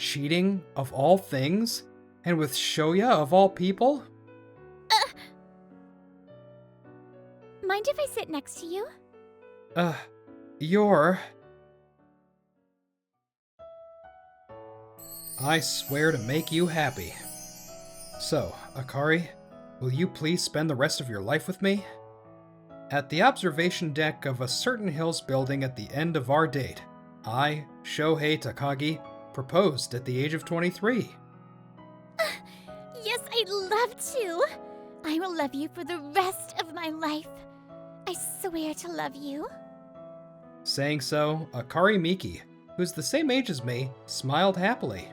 Cheating, of all things? And with Shoya, of all people? Mind if I sit next to you? You're... I swear to make you happy. So, Akari, will you please spend the rest of your life with me? At the observation deck of a certain hills building at the end of our date, I, Shohei Takagi, proposed at the age of 23. Yes, I'd love to. I will love you for the rest of my life. I swear to love you. Saying so, Akari Miki, who's the same age as me, smiled happily.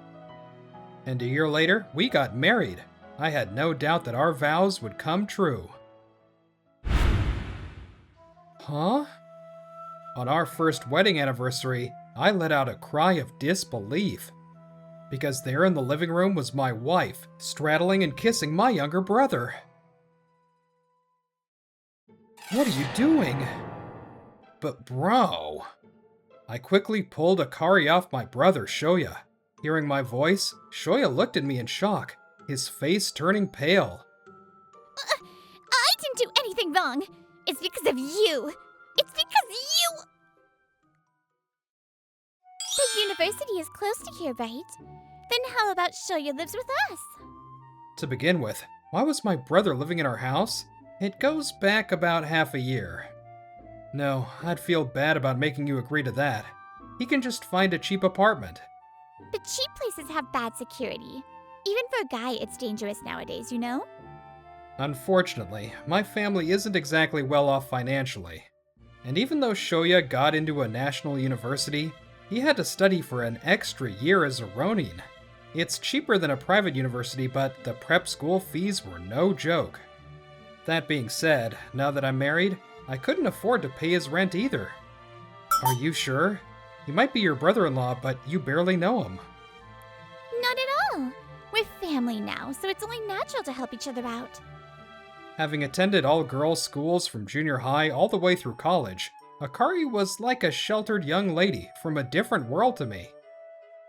And a year later, we got married. I had no doubt that our vows would come true. Huh? On our first wedding anniversary, I let out a cry of disbelief. Because there in the living room was my wife, straddling and kissing my younger brother. What are you doing? But bro... I quickly pulled Akari off my brother, Shoya. Hearing my voice, Shoya looked at me in shock, his face turning pale. I didn't do anything wrong. It's because of you. It's because you... The university is close to here, right? Then how about Shoya lives with us? To begin with, why was my brother living in our house? It goes back about half a year. No, I'd feel bad about making you agree to that. He can just find a cheap apartment. But cheap places have bad security. Even for a guy, it's dangerous nowadays, you know? Unfortunately, my family isn't exactly well off financially. And even though Shoya got into a national university, he had to study for an extra year as a Ronin. It's cheaper than a private university, but the prep school fees were no joke. That being said, now that I'm married, I couldn't afford to pay his rent either. Are you sure? He might be your brother-in-law, but you barely know him. Not at all. We're family now, so it's only natural to help each other out. Having attended all-girls schools from junior high all the way through college, Akari was like a sheltered young lady from a different world to me.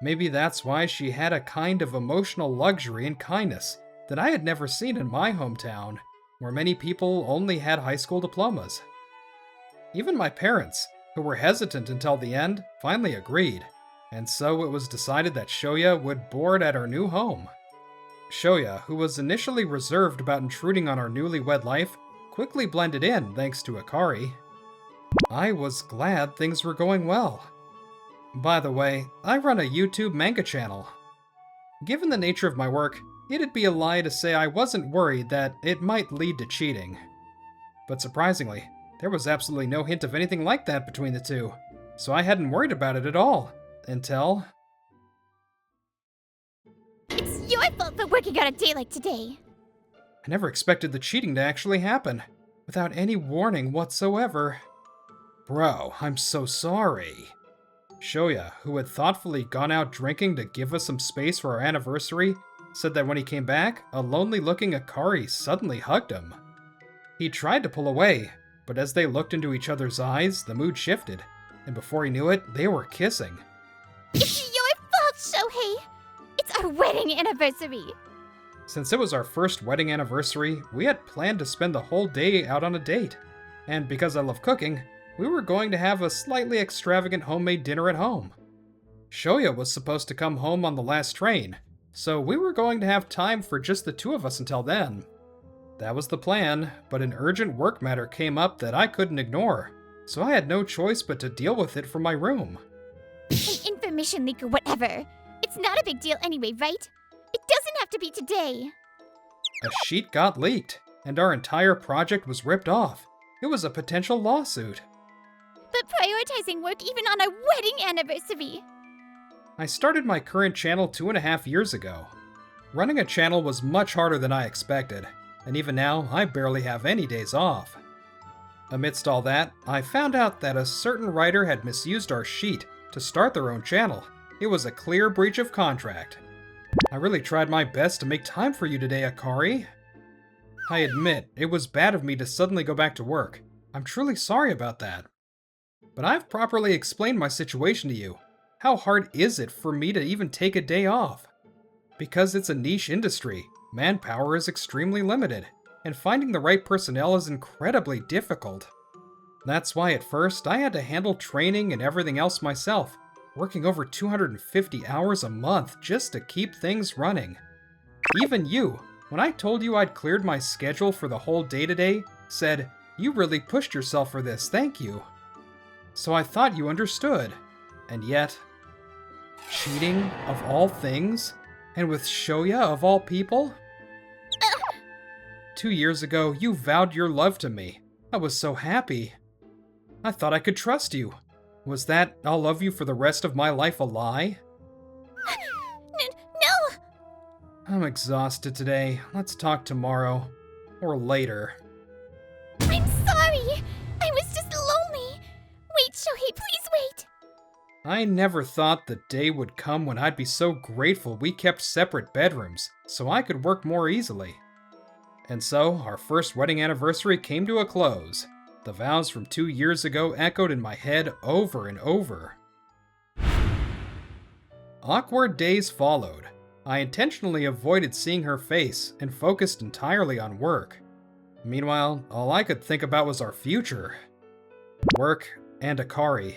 Maybe that's why she had a kind of emotional luxury and kindness that I had never seen in my hometown, where many people only had high school diplomas. Even my parents, who were hesitant until the end, finally agreed, and so it was decided that Shoya would board at our new home. Shoya, who was initially reserved about intruding on our newlywed life, quickly blended in thanks to Akari. I was glad things were going well. By the way, I run a YouTube manga channel. Given the nature of my work, it'd be a lie to say I wasn't worried that it might lead to cheating. But surprisingly, there was absolutely no hint of anything like that between the two, so I hadn't worried about it at all, until... It's your fault for working on a day like today. I never expected the cheating to actually happen, without any warning whatsoever. Bro, I'm so sorry. Shoya, who had thoughtfully gone out drinking to give us some space for our anniversary, said that when he came back, a lonely-looking Akari suddenly hugged him. He tried to pull away, but as they looked into each other's eyes, the mood shifted, and before he knew it, they were kissing. It's your fault, Shohei! It's our wedding anniversary! Since it was our first wedding anniversary, we had planned to spend the whole day out on a date. And because I love cooking, we were going to have a slightly extravagant homemade dinner at home. Shoya was supposed to come home on the last train, so we were going to have time for just the two of us until then. That was the plan, but an urgent work matter came up that I couldn't ignore, so I had no choice but to deal with it from my room. An information leak or whatever. It's not a big deal anyway, right? It doesn't have to be today. A sheet got leaked, and our entire project was ripped off. It was a potential lawsuit. But prioritizing work even on our wedding anniversary. I started my current channel 2.5 years ago. Running a channel was much harder than I expected, and even now, I barely have any days off. Amidst all that, I found out that a certain writer had misused our sheet to start their own channel. It was a clear breach of contract. I really tried my best to make time for you today, Akari. I admit, it was bad of me to suddenly go back to work. I'm truly sorry about that. But I've properly explained my situation to you. How hard is it for me to even take a day off? Because it's a niche industry, manpower is extremely limited, and finding the right personnel is incredibly difficult. That's why at first I had to handle training and everything else myself, working over 250 hours a month just to keep things running. Even you, when I told you I'd cleared my schedule for the whole day today, said, "You really pushed yourself for this, thank you." So I thought you understood. And yet, cheating of all things? And with Shoya of all people? 2 years ago, you vowed your love to me. I was so happy. I thought I could trust you. Was that "I'll love you for the rest of my life" a lie? No! I'm exhausted today. Let's talk tomorrow. Or later. I'm sorry! I was just lonely! Wait, Shohei, please wait! I never thought the day would come when I'd be so grateful we kept separate bedrooms, so I could work more easily. And so, our first wedding anniversary came to a close. The vows from 2 years ago echoed in my head over and over. Awkward days followed. I intentionally avoided seeing her face and focused entirely on work. Meanwhile, all I could think about was our future. Work and Akari.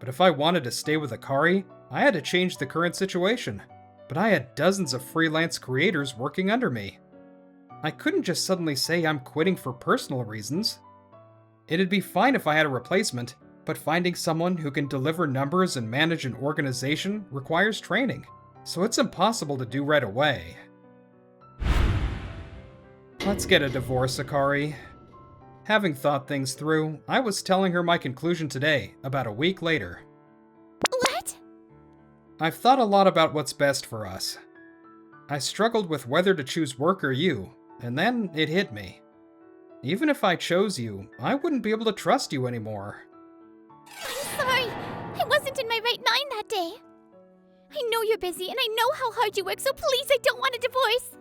But if I wanted to stay with Akari, I had to change the current situation. But I had dozens of freelance creators working under me. I couldn't just suddenly say I'm quitting for personal reasons. It'd be fine if I had a replacement, but finding someone who can deliver numbers and manage an organization requires training, so it's impossible to do right away. Let's get a divorce, Akari. Having thought things through, I was telling her my conclusion today, about a week later. What? I've thought a lot about what's best for us. I struggled with whether to choose work or you, and then it hit me. Even if I chose you, I wouldn't be able to trust you anymore. I'm sorry. I wasn't in my right mind that day. I know you're busy, and I know how hard you work, so please, I don't want a divorce.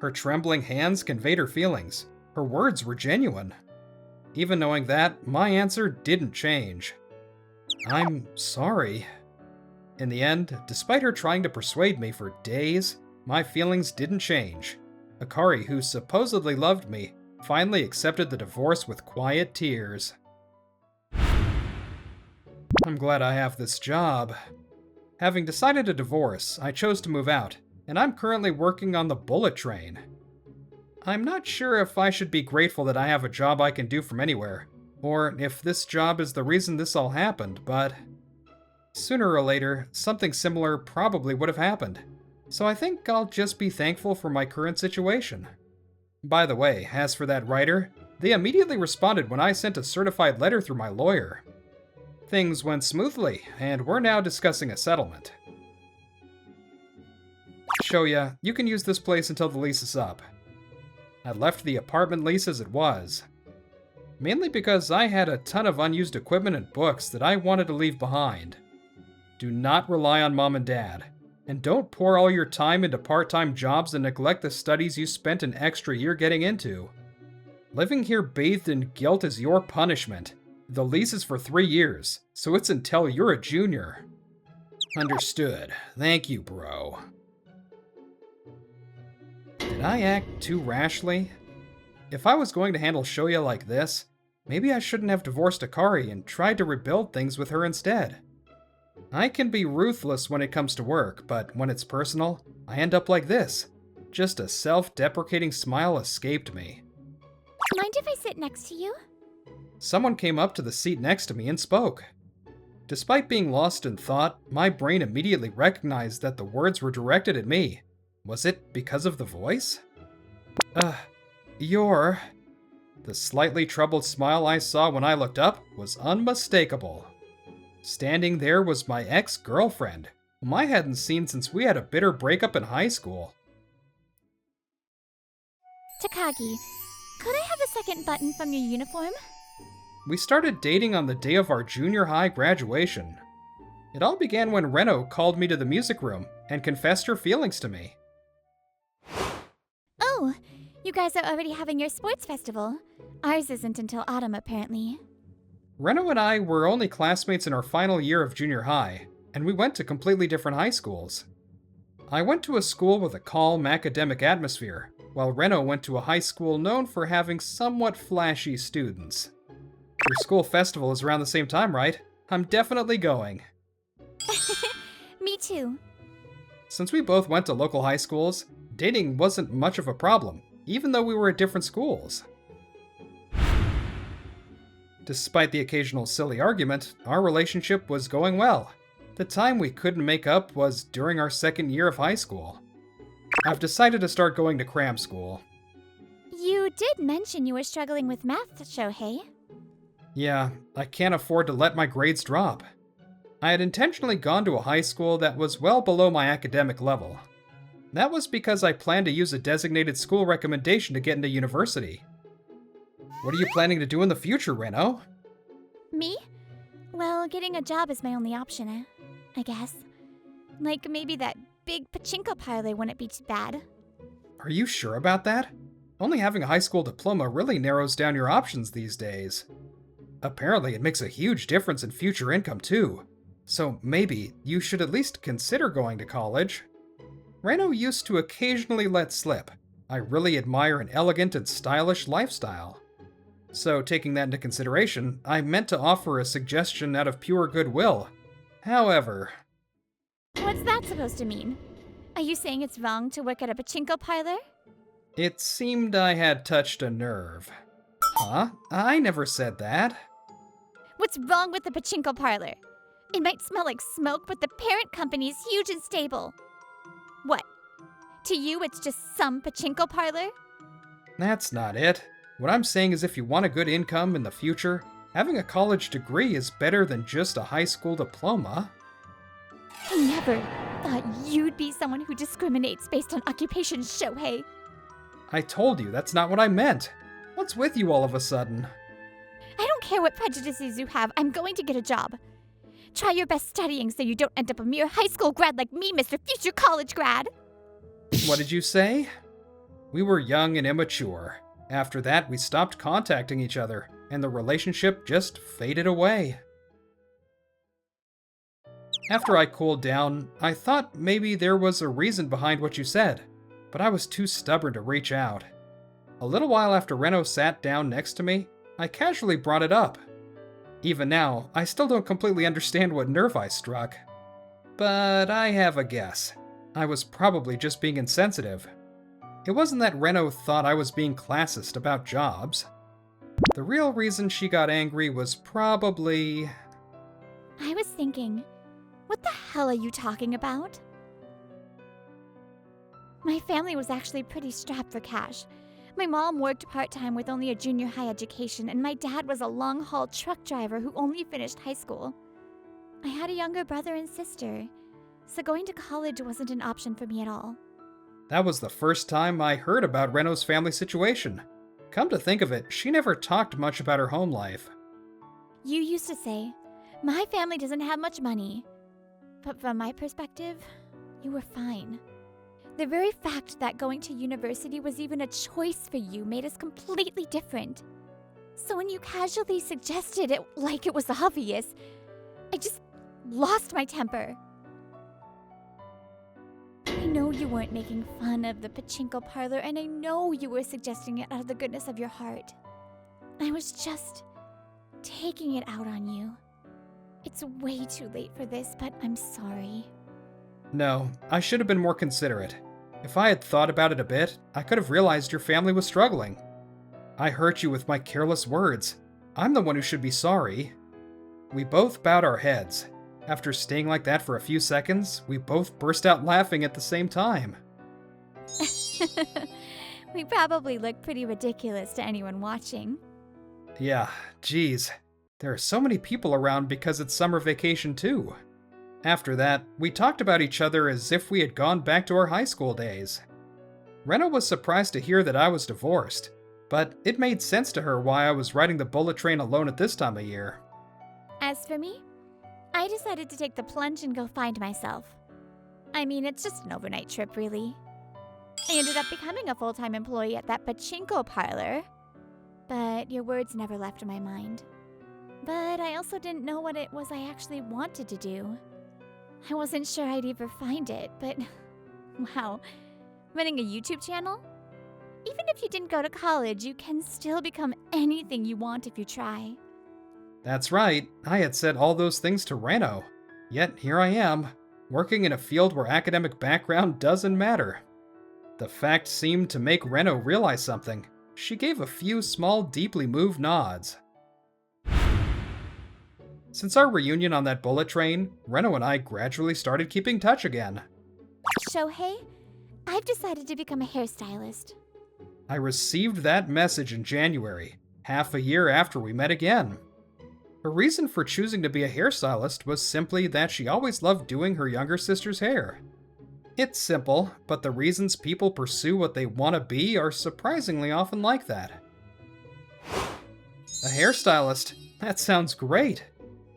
Her trembling hands conveyed her feelings. Her words were genuine. Even knowing that, my answer didn't change. I'm sorry. In the end, despite her trying to persuade me for days, my feelings didn't change. Akari, who supposedly loved me, finally accepted the divorce with quiet tears. I'm glad I have this job. Having decided to divorce, I chose to move out, and I'm currently working on the bullet train. I'm not sure if I should be grateful that I have a job I can do from anywhere, or if this job is the reason this all happened, but sooner or later, something similar probably would have happened. So I think I'll just be thankful for my current situation. By the way, as for that writer, they immediately responded when I sent a certified letter through my lawyer. Things went smoothly, and we're now discussing a settlement. Shoya, you can use this place until the lease is up. I left the apartment lease as it was, mainly because I had a ton of unused equipment and books that I wanted to leave behind. Do not rely on mom and dad. And don't pour all your time into part-time jobs and neglect the studies you spent an extra year getting into. Living here bathed in guilt is your punishment. The lease is for 3 years, so it's until you're a junior. Understood. Thank you, bro. Did I act too rashly? If I was going to handle Shoya like this, maybe I shouldn't have divorced Akari and tried to rebuild things with her instead. I can be ruthless when it comes to work, but when it's personal, I end up like this. Just a self-deprecating smile escaped me. Mind if I sit next to you? Someone came up to the seat next to me and spoke. Despite being lost in thought, my brain immediately recognized that the words were directed at me. Was it because of the voice? You're... The slightly troubled smile I saw when I looked up was unmistakable. Standing there was my ex-girlfriend, whom I hadn't seen since we had a bitter breakup in high school. Takagi, could I have a second button from your uniform? We started dating on the day of our junior high graduation. It all began when Reno called me to the music room and confessed her feelings to me. Oh, you guys are already having your sports festival. Ours isn't until autumn, apparently. Reno and I were only classmates in our final year of junior high, and we went to completely different high schools. I went to a school with a calm academic atmosphere, while Reno went to a high school known for having somewhat flashy students. Your school festival is around the same time, right? I'm definitely going. Me too. Since we both went to local high schools, dating wasn't much of a problem, even though we were at different schools. Despite the occasional silly argument, our relationship was going well. The time we couldn't make up was during our second year of high school. I've decided to start going to cram school. You did mention you were struggling with math, Shohei. Yeah, I can't afford to let my grades drop. I had intentionally gone to a high school that was well below my academic level. That was because I planned to use a designated school recommendation to get into university. What are you planning to do in the future, Reno? Me? Well, getting a job is my only option, I guess. Like maybe that big pachinko parlor wouldn't be too bad. Are you sure about that? Only having a high school diploma really narrows down your options these days. Apparently, it makes a huge difference in future income, too. So maybe you should at least consider going to college. Reno used to occasionally let slip. I really admire an elegant and stylish lifestyle. So, taking that into consideration, I meant to offer a suggestion out of pure goodwill. However... What's that supposed to mean? Are you saying it's wrong to work at a pachinko parlor? It seemed I had touched a nerve. Huh? I never said that. What's wrong with the pachinko parlor? It might smell like smoke, but the parent company is huge and stable. What? To you, it's just some pachinko parlor? That's not it. What I'm saying is if you want a good income in the future, having a college degree is better than just a high school diploma. I never thought you'd be someone who discriminates based on occupation, Shohei. I told you, that's not what I meant. What's with you all of a sudden? I don't care what prejudices you have, I'm going to get a job. Try your best studying so you don't end up a mere high school grad like me, Mr. Future College Grad. What did you say? We were young and immature. After that, we stopped contacting each other, and the relationship just faded away. After I cooled down, I thought maybe there was a reason behind what you said, but I was too stubborn to reach out. A little while after Reno sat down next to me, I casually brought it up. Even now, I still don't completely understand what nerve I struck. But I have a guess. I was probably just being insensitive. It wasn't that Reno thought I was being classist about jobs. The real reason she got angry was probably... I was thinking, what the hell are you talking about? My family was actually pretty strapped for cash. My mom worked part-time with only a junior high education, and my dad was a long-haul truck driver who only finished high school. I had a younger brother and sister, so going to college wasn't an option for me at all. That was the first time I heard about Reno's family situation. Come to think of it, she never talked much about her home life. You used to say, my family doesn't have much money. But from my perspective, you were fine. The very fact that going to university was even a choice for you made us completely different. So when you casually suggested it like it was obvious, I just lost my temper. I know you weren't making fun of the pachinko parlor, and I know you were suggesting it out of the goodness of your heart. I was just taking it out on you. It's way too late for this, but I'm sorry. No, I should have been more considerate. If I had thought about it a bit, I could have realized your family was struggling. I hurt you with my careless words. I'm the one who should be sorry. We both bowed our heads. After staying like that for a few seconds, we both burst out laughing at the same time. We probably look pretty ridiculous to anyone watching. Yeah, geez. There are so many people around because it's summer vacation too. After that, we talked about each other as if we had gone back to our high school days. Rena was surprised to hear that I was divorced, but it made sense to her why I was riding the bullet train alone at this time of year. As for me, I decided to take the plunge and go find myself. I mean, it's just an overnight trip, really. I ended up becoming a full-time employee at that pachinko parlor, but your words never left my mind. But I also didn't know what it was I actually wanted to do. I wasn't sure I'd ever find it, but wow, running a YouTube channel? Even if you didn't go to college, you can still become anything you want if you try. That's right, I had said all those things to Reno. Yet here I am, working in a field where academic background doesn't matter. The fact seemed to make Reno realize something. She gave a few small, deeply moved nods. Since our reunion on that bullet train, Reno and I gradually started keeping touch again. Shohei, I've decided to become a hairstylist. I received that message in January, half a year after we met again. Her reason for choosing to be a hairstylist was simply that she always loved doing her younger sister's hair. It's simple, but the reasons people pursue what they want to be are surprisingly often like that. A hairstylist? That sounds great.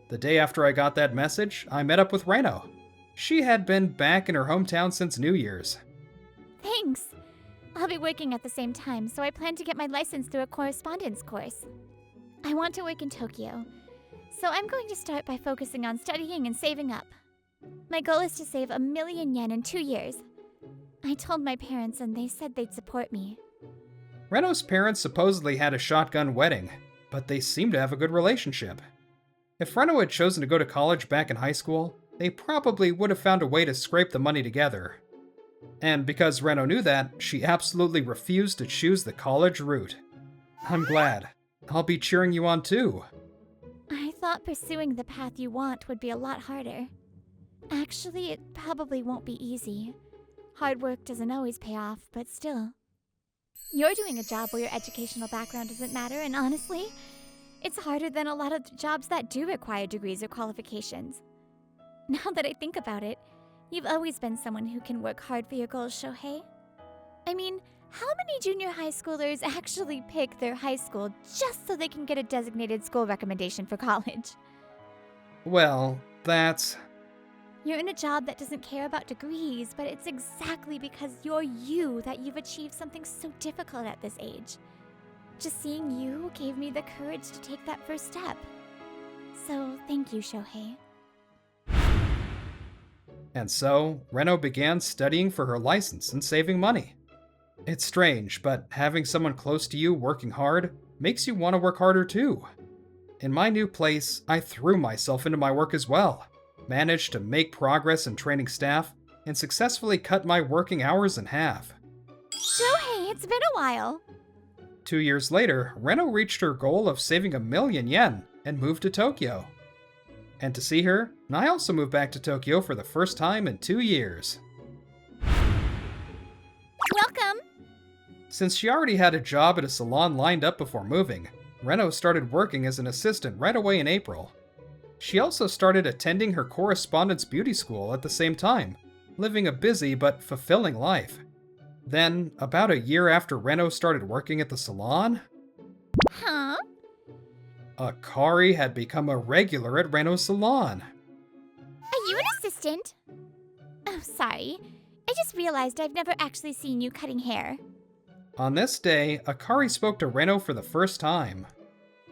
The day after I got that message, I met up with Reno. She had been back in her hometown since New Year's. Thanks. I'll be working at the same time, so I plan to get my license through a correspondence course. I want to work in Tokyo, so I'm going to start by focusing on studying and saving up. My goal is to save 1,000,000 yen in 2 years. I told my parents and they said they'd support me. Reno's parents supposedly had a shotgun wedding, but they seem to have a good relationship. If Reno had chosen to go to college back in high school, they probably would have found a way to scrape the money together. And because Reno knew that, she absolutely refused to choose the college route. I'm glad. I'll be cheering you on too. I thought pursuing the path you want would be a lot harder. Actually, it probably won't be easy. Hard work doesn't always pay off, but still. You're doing a job where your educational background doesn't matter, and honestly, it's harder than a lot of the jobs that do require degrees or qualifications. Now that I think about it, you've always been someone who can work hard for your goals, Shohei. I mean, how many junior high schoolers actually pick their high school just so they can get a designated school recommendation for college? Well, that's... You're in a job that doesn't care about degrees, but it's exactly because you're you that you've achieved something so difficult at this age. Just seeing you gave me the courage to take that first step. So, thank you, Shohei. And so, Reno began studying for her license and saving money. It's strange, but having someone close to you working hard makes you want to work harder too. In my new place, I threw myself into my work as well, managed to make progress in training staff, and successfully cut my working hours in half. Shohei, it's been a while. 2 years later, Reno reached her goal of saving 1,000,000 yen and moved to Tokyo. And to see her, I also moved back to Tokyo for the first time in 2 years. Welcome! Since she already had a job at a salon lined up before moving, Reno started working as an assistant right away in April. She also started attending her correspondence beauty school at the same time, living a busy but fulfilling life. Then, about a year after Reno started working at the salon, Huh? Akari had become a regular at Reno's salon. Are you an assistant? Oh, sorry. I just realized I've never actually seen you cutting hair. On this day, Akari spoke to Reno for the first time.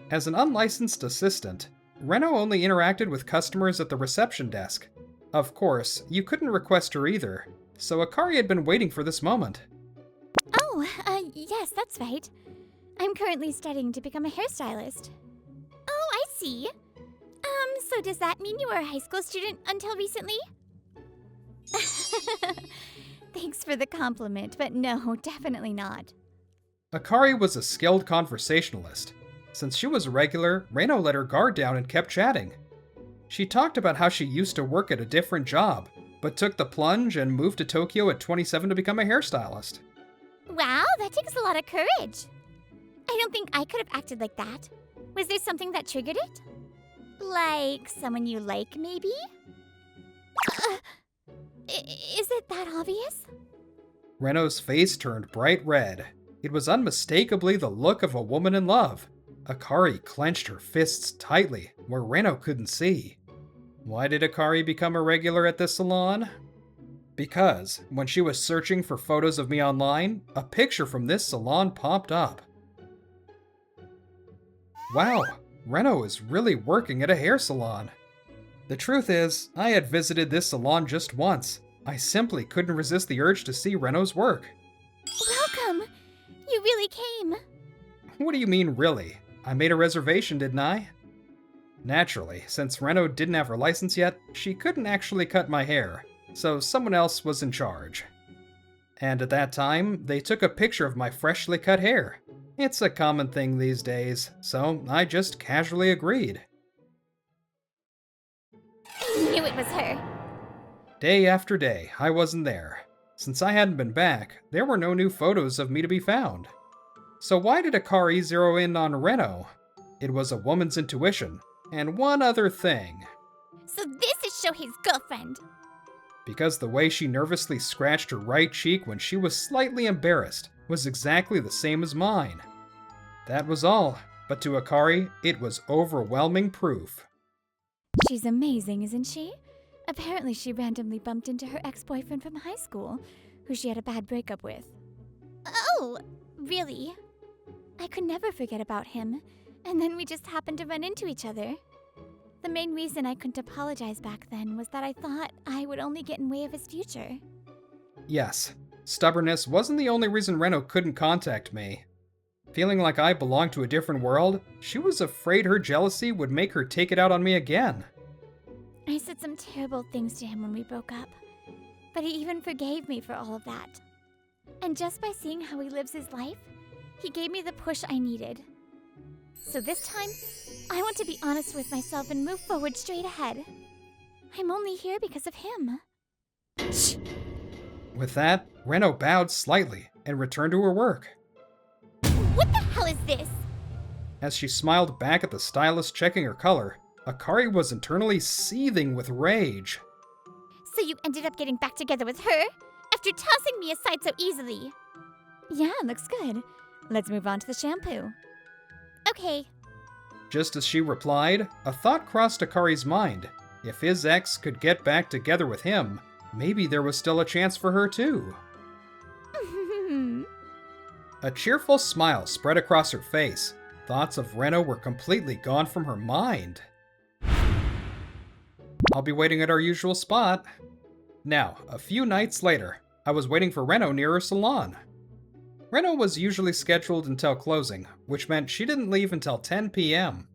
As an unlicensed assistant, Reno only interacted with customers at the reception desk. Of course, you couldn't request her either, so Akari had been waiting for this moment. Oh, yes, that's right. I'm currently studying to become a hairstylist. Oh, I see. So does that mean you were a high school student until recently? Thanks for the compliment, but no, definitely not. Akari was a skilled conversationalist. Since she was a regular, Reno let her guard down and kept chatting. She talked about how she used to work at a different job, but took the plunge and moved to Tokyo at 27 to become a hairstylist. Wow, that takes a lot of courage. I don't think I could have acted like that. Was there something that triggered it? Like someone you like, maybe? Is it that obvious? Reno's face turned bright red. It was unmistakably the look of a woman in love. Akari clenched her fists tightly, where Reno couldn't see. Why did Akari become a regular at this salon? Because, when she was searching for photos of me online, a picture from this salon popped up. Wow, Reno is really working at a hair salon. The truth is, I had visited this salon just once. I simply couldn't resist the urge to see Reno's work. Welcome! You really came. What do you mean, really? I made a reservation, didn't I? Naturally, since Reno didn't have her license yet, she couldn't actually cut my hair, so someone else was in charge. And at that time, they took a picture of my freshly cut hair. It's a common thing these days, so I just casually agreed. I knew it was her. Day after day, I wasn't there. Since I hadn't been back, there were no new photos of me to be found. So why did Akari zero in on Reno? It was a woman's intuition, and one other thing. So this is Shohei's girlfriend. Because the way she nervously scratched her right cheek when she was slightly embarrassed was exactly the same as mine. That was all, but to Akari, it was overwhelming proof. She's amazing, isn't she? Apparently she randomly bumped into her ex-boyfriend from high school, who she had a bad breakup with. Oh, really? I could never forget about him, and then we just happened to run into each other. The main reason I couldn't apologize back then was that I thought I would only get in way of his future. Yes, stubbornness wasn't the only reason Reno couldn't contact me. Feeling like I belonged to a different world, she was afraid her jealousy would make her take it out on me again. I said some terrible things to him when we broke up, but he even forgave me for all of that. And just by seeing how he lives his life, he gave me the push I needed. So this time, I want to be honest with myself and move forward straight ahead. I'm only here because of him. Shh. With that, Reno bowed slightly and returned to her work. What the hell is this? As she smiled back at the stylist checking her color, Akari was internally seething with rage. So you ended up getting back together with her after tossing me aside so easily? Yeah, looks good. Let's move on to the shampoo. Okay. Just as she replied, a thought crossed Akari's mind. If his ex could get back together with him, maybe there was still a chance for her too. A cheerful smile spread across her face. Thoughts of Reno were completely gone from her mind. I'll be waiting at our usual spot. Now, a few nights later, I was waiting for Reno near her salon. Reno was usually scheduled until closing, which meant she didn't leave until 10 p.m.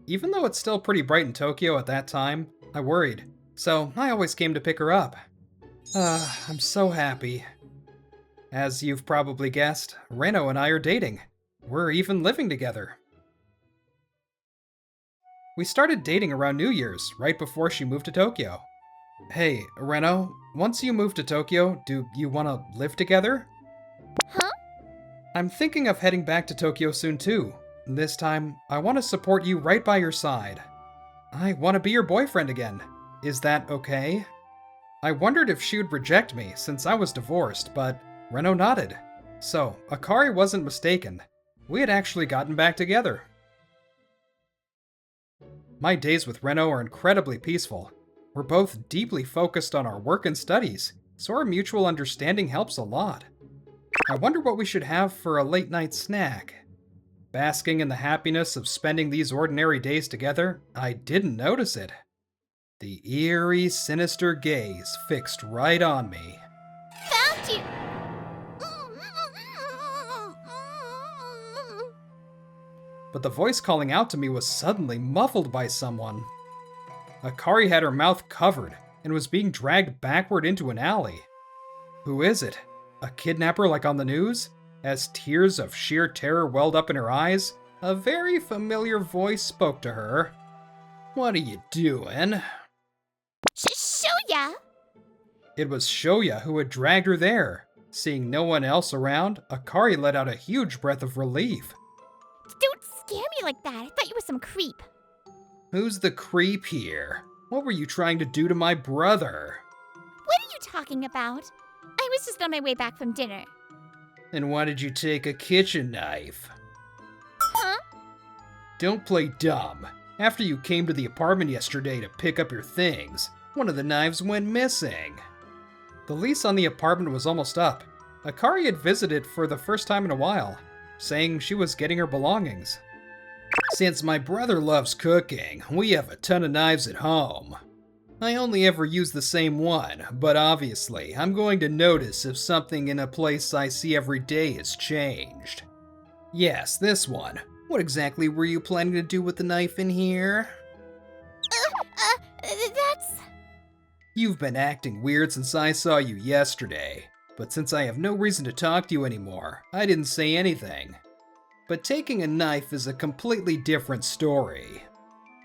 Even though it's still pretty bright in Tokyo at that time, I worried, so I always came to pick her up. I'm so happy. As you've probably guessed, Reno and I are dating. We're even living together. We started dating around New Year's, right before she moved to Tokyo. Hey, Reno, once you move to Tokyo, do you want to live together? Huh? I'm thinking of heading back to Tokyo soon too. This time, I want to support you right by your side. I want to be your boyfriend again. Is that okay? I wondered if she would reject me since I was divorced, but Reno nodded. So, Akari wasn't mistaken. We had actually gotten back together. My days with Reno are incredibly peaceful. We're both deeply focused on our work and studies, so our mutual understanding helps a lot. I wonder what we should have for a late-night snack. Basking in the happiness of spending these ordinary days together, I didn't notice it. The eerie, sinister gaze fixed right on me. Found you! But the voice calling out to me was suddenly muffled by someone. Akari had her mouth covered and was being dragged backward into an alley. Who is it? A kidnapper like on the news? As tears of sheer terror welled up in her eyes, a very familiar voice spoke to her. What are you doing? Shoya! It was Shoya who had dragged her there. Seeing no one else around, Akari let out a huge breath of relief. Don't scare me like that. I thought you were some creep. Who's the creep here? What were you trying to do to my brother? What are you talking about? I was just on my way back from dinner. And why did you take a kitchen knife? Huh? Don't play dumb. After you came to the apartment yesterday to pick up your things, one of the knives went missing. The lease on the apartment was almost up. Akari had visited for the first time in a while, saying she was getting her belongings. Since my brother loves cooking, we have a ton of knives at home. I only ever use the same one, but obviously, I'm going to notice if something in a place I see every day has changed. Yes, this one. What exactly were you planning to do with the knife in here? That's... You've been acting weird since I saw you yesterday, but since I have no reason to talk to you anymore, I didn't say anything. But taking a knife is a completely different story.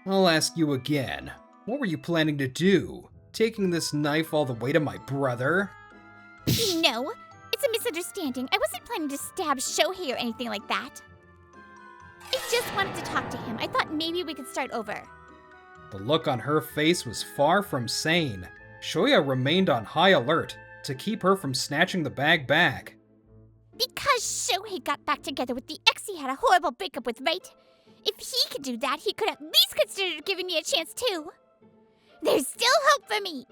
I'll ask you again, what were you planning to do? Taking this knife all the way to my brother? No, it's a misunderstanding. I wasn't planning to stab Shohei or anything like that. I just wanted to talk to him. I thought maybe we could start over. The look on her face was far from sane. Shoya remained on high alert to keep her from snatching the bag back. Because Shohei got back together with the ex he had a horrible breakup with, right? If he could do that, he could at least consider giving me a chance too. There's still hope for me!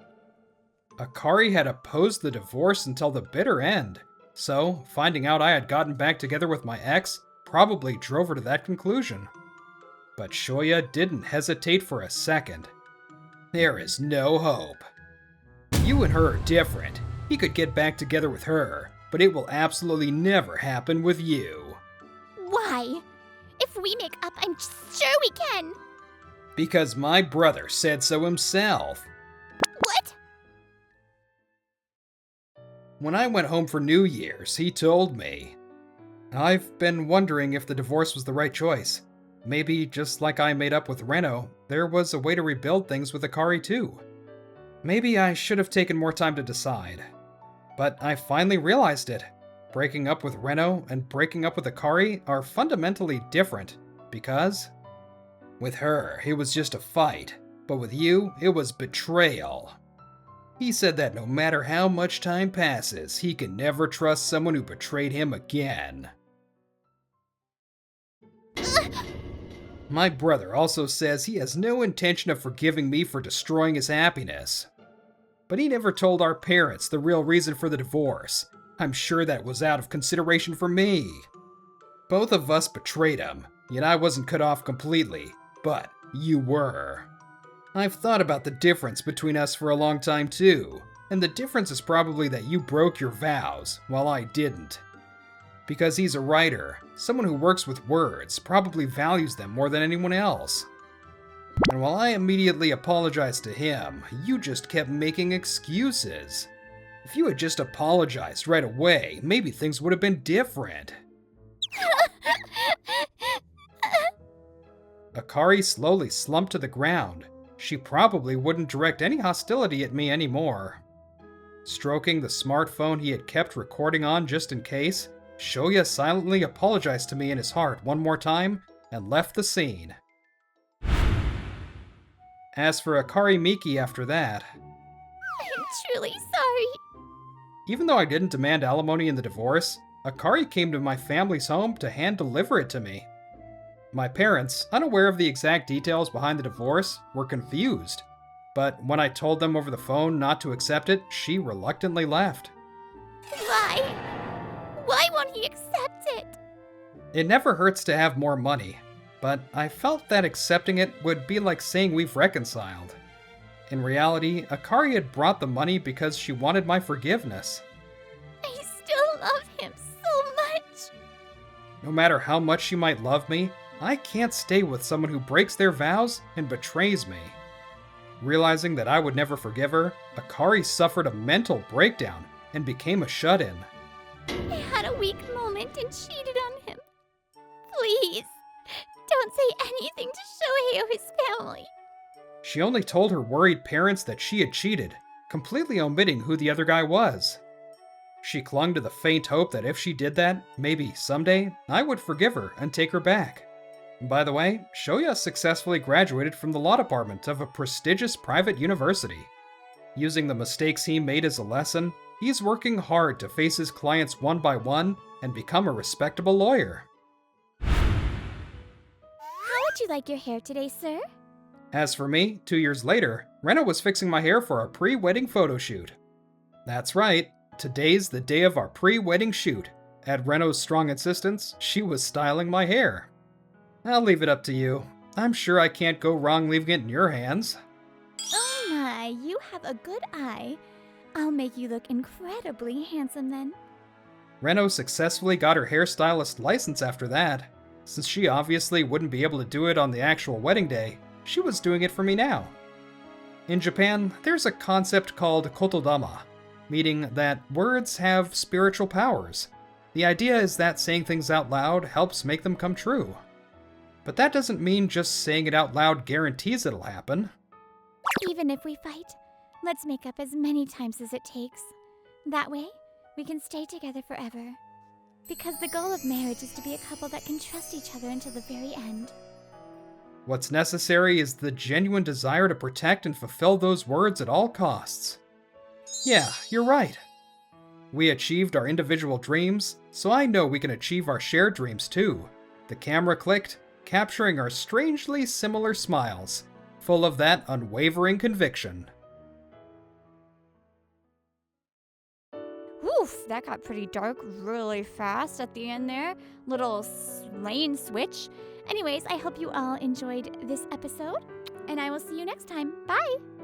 Akari had opposed the divorce until the bitter end, so finding out I had gotten back together with my ex probably drove her to that conclusion. But Shoya didn't hesitate for a second. There is no hope. You and her are different. He could get back together with her, but it will absolutely never happen with you. Why? If we make up, I'm sure we can. Because my brother said so himself. What? When I went home for New Year's, he told me. I've been wondering if the divorce was the right choice. Maybe, just like I made up with Reno, there was a way to rebuild things with Akari too. Maybe I should have taken more time to decide. But I finally realized it. Breaking up with Reno and breaking up with Akari are fundamentally different, because with her, it was just a fight, but with you, it was betrayal. He said that no matter how much time passes, he can never trust someone who betrayed him again. My brother also says he has no intention of forgiving me for destroying his happiness. But he never told our parents the real reason for the divorce. I'm sure that was out of consideration for me. Both of us betrayed him, yet I wasn't cut off completely, but you were. I've thought about the difference between us for a long time too, and the difference is probably that you broke your vows, while I didn't. Because he's a writer, someone who works with words probably values them more than anyone else. And while I immediately apologized to him, you just kept making excuses. If you had just apologized right away, maybe things would have been different. Akari slowly slumped to the ground. She probably wouldn't direct any hostility at me anymore. Stroking the smartphone he had kept recording on just in case, Shoya silently apologized to me in his heart one more time and left the scene. As for Akari Miki after that, I'm truly sorry. even though I didn't demand alimony in the divorce, Akari came to my family's home to hand deliver it to me. My parents, unaware of the exact details behind the divorce, were confused, but when I told them over the phone not to accept it, she reluctantly left. Why? Why won't he accept it? It never hurts to have more money, but I felt that accepting it would be like saying we've reconciled. In reality, Akari had brought the money because she wanted my forgiveness. I still love him so much. No matter how much she might love me, I can't stay with someone who breaks their vows and betrays me. Realizing that I would never forgive her, Akari suffered a mental breakdown and became a shut-in. I had a weak moment and cheated on him. Please, don't say anything to Shohei or his family. She only told her worried parents that she had cheated, completely omitting who the other guy was. She clung to the faint hope that if she did that, maybe someday, I would forgive her and take her back. By the way, Shoya successfully graduated from the law department of a prestigious private university. Using the mistakes he made as a lesson, he's working hard to face his clients one by one and become a respectable lawyer. How would you like your hair today, sir? As for me, 2 years later, Rena was fixing my hair for our pre-wedding photo shoot. That's right, today's the day of our pre-wedding shoot. At Reno's strong insistence, she was styling my hair. I'll leave it up to you. I'm sure I can't go wrong leaving it in your hands. Oh my, you have a good eye. I'll make you look incredibly handsome then. Reno successfully got her hairstylist license after that. Since she obviously wouldn't be able to do it on the actual wedding day, she was doing it for me now. In Japan, there's a concept called kotodama, meaning that words have spiritual powers. The idea is that saying things out loud helps make them come true. But that doesn't mean just saying it out loud guarantees it'll happen. Even if we fight, let's make up as many times as it takes. That way, we can stay together forever. Because the goal of marriage is to be a couple that can trust each other until the very end. What's necessary is the genuine desire to protect and fulfill those words at all costs. Yeah, you're right. We achieved our individual dreams, so I know we can achieve our shared dreams too. The camera clicked, capturing our strangely similar smiles, full of that unwavering conviction. Oof, that got pretty dark really fast at the end there. Little lane switch. Anyways, I hope you all enjoyed this episode, and I will see you next time. Bye!